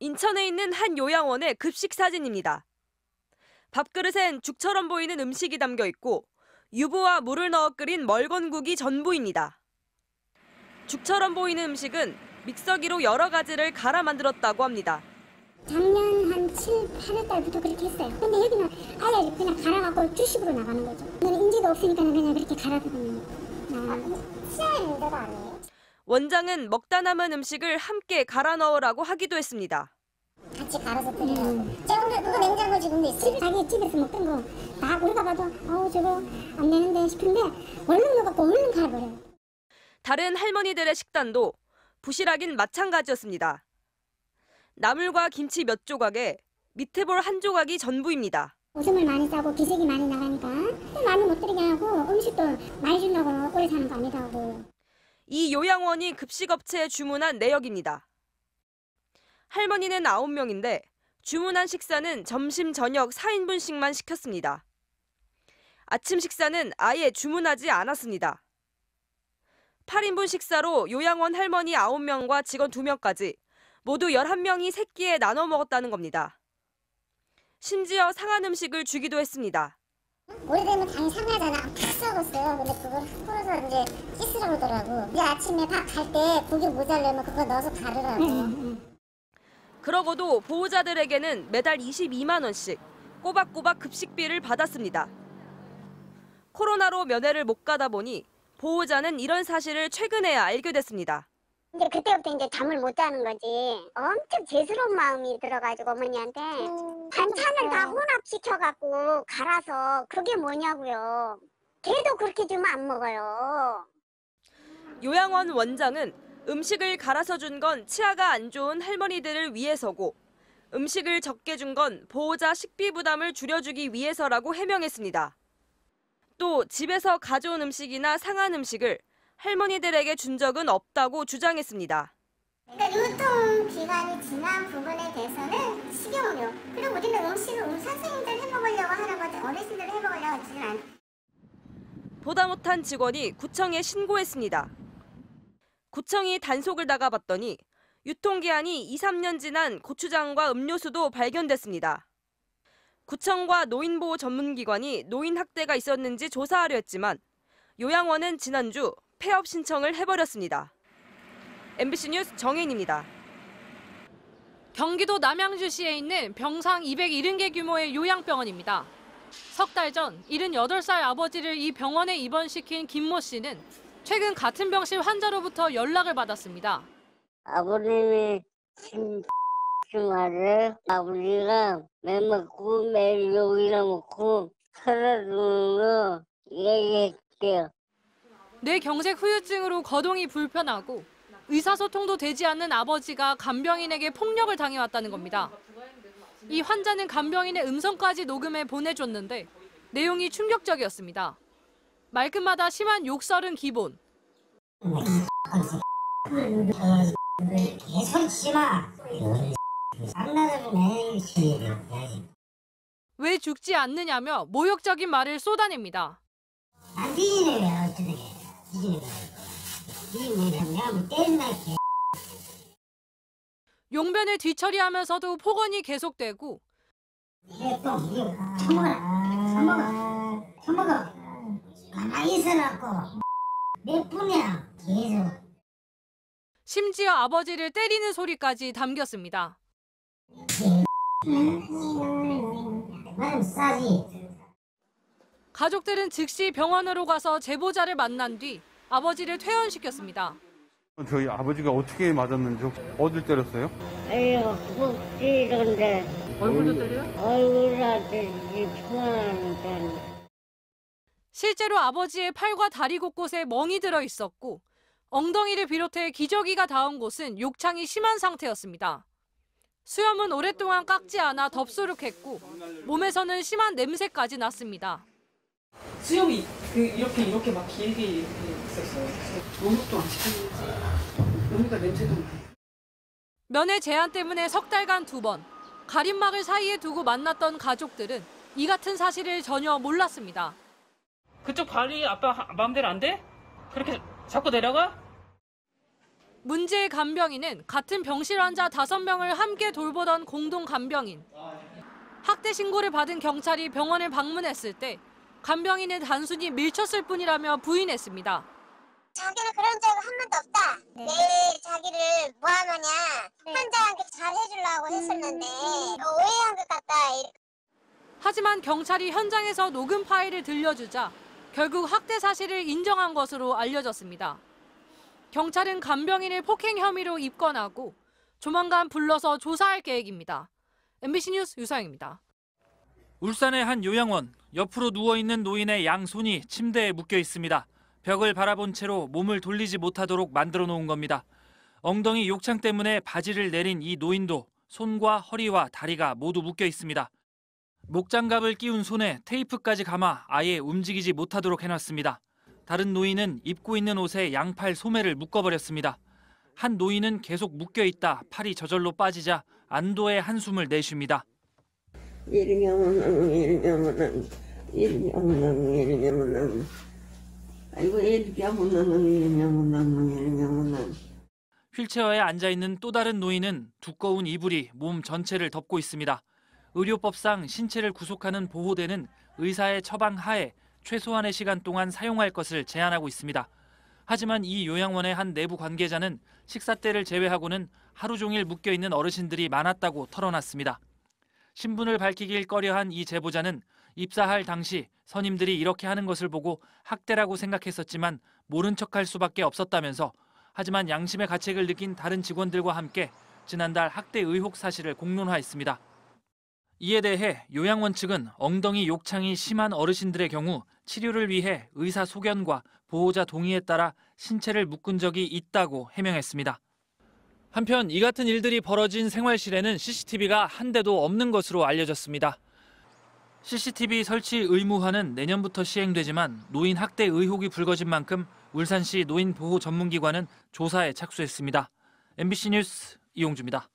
인천에 있는 한 요양원의 급식 사진입니다. 밥그릇엔 죽처럼 보이는 음식이 담겨 있고 유부와 물을 넣어 끓인 멀건국이 전부입니다. 죽처럼 보이는 음식은 믹서기로 여러 가지를 갈아 만들었다고 합니다. 작년 한 7, 8월 달부터 그렇게 했어요. 근데 여기는 아예 그냥 갈아갖고 주식으로 나가는 거죠. 너는 인지도 없으니까 그냥 그렇게 갈아서 그냥 나가는 거죠. 치아의 문제가 아니에요. 원장은 먹다 남은 음식을 함께 갈아 넣으라고 하기도 했습니다. 같이 갈아서 드리라고. 제가 그거 냉장고 지금도 있어요. 자기 집에서 먹던 거 다 우리가 봐도 저거 안 되는데 싶은데 얼른 넣어갖고 얼른 갈아버려요. 다른 할머니들의 식단도 부실하긴 마찬가지였습니다. 나물과 김치 몇 조각에 밑에 볼 한 조각이 전부입니다. 오줌을 많이 싸고 기색이 많이 나가니까 많이 못 들이게 하고 음식도 많이 준다고 오래 사는 거 아니라고. 이 요양원이 급식업체에 주문한 내역입니다. 할머니는 9명인데 주문한 식사는 점심, 저녁 4인분씩만 시켰습니다. 아침 식사는 아예 주문하지 않았습니다. 8인분 식사로 요양원 할머니 9명과 직원 2명까지 모두 11명이 세 끼에 나눠 먹었다는 겁니다. 심지어 상한 음식을 주기도 했습니다. 오래되면 당연히 상하잖아. 다 썩었어요. 근데 그걸 풀어서 이제 씻으라고 하더라고. 이제 아침에 밥 갈 때 고기 모자라면 그거 넣어서 가르라고. 그러고도 보호자들에게는 매달 22만 원씩 꼬박꼬박 급식비를 받았습니다. 코로나로 면회를 못 가다 보니 보호자는 이런 사실을 최근에야 알게 됐습니다. 이제 그때부터 이제 잠을 못 자는 거지. 엄청 죄스러운 마음이 들어가지고 어머니한테 반찬을 다 혼합시켜갖고 갈아서 그게 뭐냐고요. 걔도 그렇게 주면 안 먹어요. 요양원 원장은 음식을 갈아서 준 건 치아가 안 좋은 할머니들을 위해서고 음식을 적게 준 건 보호자 식비 부담을 줄여주기 위해서라고 해명했습니다. 또 집에서 가져온 음식이나 상한 음식을 할머니들에게 준 적은 없다고 주장했습니다. 그러니까 유통기간이 지난 부분에 대해서는 식용유. 그리고 우리는 음식을 우리 선생님들 해먹으려고 하는 거지 어르신들 해먹으려고 하지는 않아요. 보다 못한 직원이 구청에 신고했습니다. 구청이 단속을 나가봤더니 유통기한이 2, 3년 지난 고추장과 음료수도 발견됐습니다. 구청과 노인보호 전문기관이 노인 학대가 있었는지 조사하려 했지만 요양원은 지난주 폐업 신청을 해버렸습니다. MBC 뉴스 정혜인입니다. 경기도 남양주시에 있는 병상 270개 규모의 요양병원입니다. 석 달 전 78살 아버지를 이 병원에 입원시킨 김모 씨는 최근 같은 병실 환자로부터 연락을 받았습니다. 아버님이 심하래. 아버지가 매 먹고 매일 여기다 먹고 살아주는 얘기했대요. 뇌경색 후유증으로 거동이 불편하고 의사소통도 되지 않는 아버지가 간병인에게 폭력을 당해왔다는 겁니다. 이 환자는 간병인의 음성까지 녹음해 보내줬는데 내용이 충격적이었습니다. 말끝마다 심한 욕설은 기본. 왜 죽지 않느냐며 모욕적인 말을 쏟아냅니다. 안 뒤지네 왜 어떻게 뒤지네. 내가 뭐 때린다 이렇게. 용변을 뒤처리하면서도 폭언이 계속되고 처먹어. 가만히 있어갖고 몇 분이야 계속. 심지어 아버지를 때리는 소리까지 담겼습니다. 나는 싸지. 가족들은 즉시 병원으로 가서 제보자를 만난 뒤 아버지를 퇴원시켰습니다. 저희 아버지가 어떻게 맞았는지 어딜 때렸어요? 아유, 꼭 찌던데. 얼굴도 때려요? 얼굴한테 피곤하니까. 실제로 아버지의 팔과 다리 곳곳에 멍이 들어 있었고 엉덩이를 비롯해 기저귀가 닿은 곳은 욕창이 심한 상태였습니다. 수염은 오랫동안 깎지 않아 덥수룩했고 몸에서는 심한 냄새까지 났습니다. 수염이 이렇게 막 길게 이렇게 있었어요. 목욕도 안 시켰는지 여기가 냄새도 나요. 면회 제한 때문에 석 달간 2번 가림막을 사이에 두고 만났던 가족들은 이 같은 사실을 전혀 몰랐습니다. 그쪽 발이 아빠 마음대로 안 돼? 그렇게 자꾸 내려가? 문제의 간병인은 같은 병실 환자 5명을 함께 돌보던 공동 간병인. 학대 신고를 받은 경찰이 병원을 방문했을 때 간병인은 단순히 밀쳤을 뿐이라며 부인했습니다. 자기는 그런 적은 한 번도 없다. 내 자기를 모함하냐. 환자한테 잘 해주려고 했었는데 오해한 것 같다. 하지만 경찰이 현장에서 녹음 파일을 들려주자 결국 학대 사실을 인정한 것으로 알려졌습니다. 경찰은 간병인을 폭행 혐의로 입건하고 조만간 불러서 조사할 계획입니다. MBC 뉴스 유서영입니다. 울산의 한 요양원, 옆으로 누워있는 노인의 양손이 침대에 묶여 있습니다. 벽을 바라본 채로 몸을 돌리지 못하도록 만들어 놓은 겁니다. 엉덩이 욕창 때문에 바지를 내린 이 노인도 손과 허리와 다리가 모두 묶여 있습니다. 목장갑을 끼운 손에 테이프까지 감아 아예 움직이지 못하도록 해놨습니다. 다른 노인은 입고 있는 옷에 양팔 소매를 묶어버렸습니다. 한 노인은 계속 묶여 있다 팔이 저절로 빠지자 안도의 한숨을 내쉽니다. 휠체어에 앉아있는 또 다른 노인은 두꺼운 이불이 몸 전체를 덮고 있습니다. 의료법상 신체를 구속하는 보호대는 의사의 처방 하에 최소한의 시간 동안 사용할 것을 제한하고 있습니다. 하지만 이 요양원의 한 내부 관계자는 식사 때를 제외하고는 하루 종일 묶여있는 어르신들이 많았다고 털어놨습니다. 신분을 밝히길 꺼려한 이 제보자는 입사할 당시 선임들이 이렇게 하는 것을 보고 학대라고 생각했었지만 모른 척할 수밖에 없었다면서 하지만 양심의 가책을 느낀 다른 직원들과 함께 지난달 학대 의혹 사실을 공론화했습니다. 이에 대해 요양원 측은 엉덩이 욕창이 심한 어르신들의 경우 치료를 위해 의사 소견과 보호자 동의에 따라 신체를 묶은 적이 있다고 해명했습니다. 한편 이 같은 일들이 벌어진 생활실에는 CCTV가 한 대도 없는 것으로 알려졌습니다. CCTV 설치 의무화는 내년부터 시행되지만 노인 학대 의혹이 불거진 만큼 울산시 노인보호 전문기관은 조사에 착수했습니다. MBC 뉴스 이용주입니다.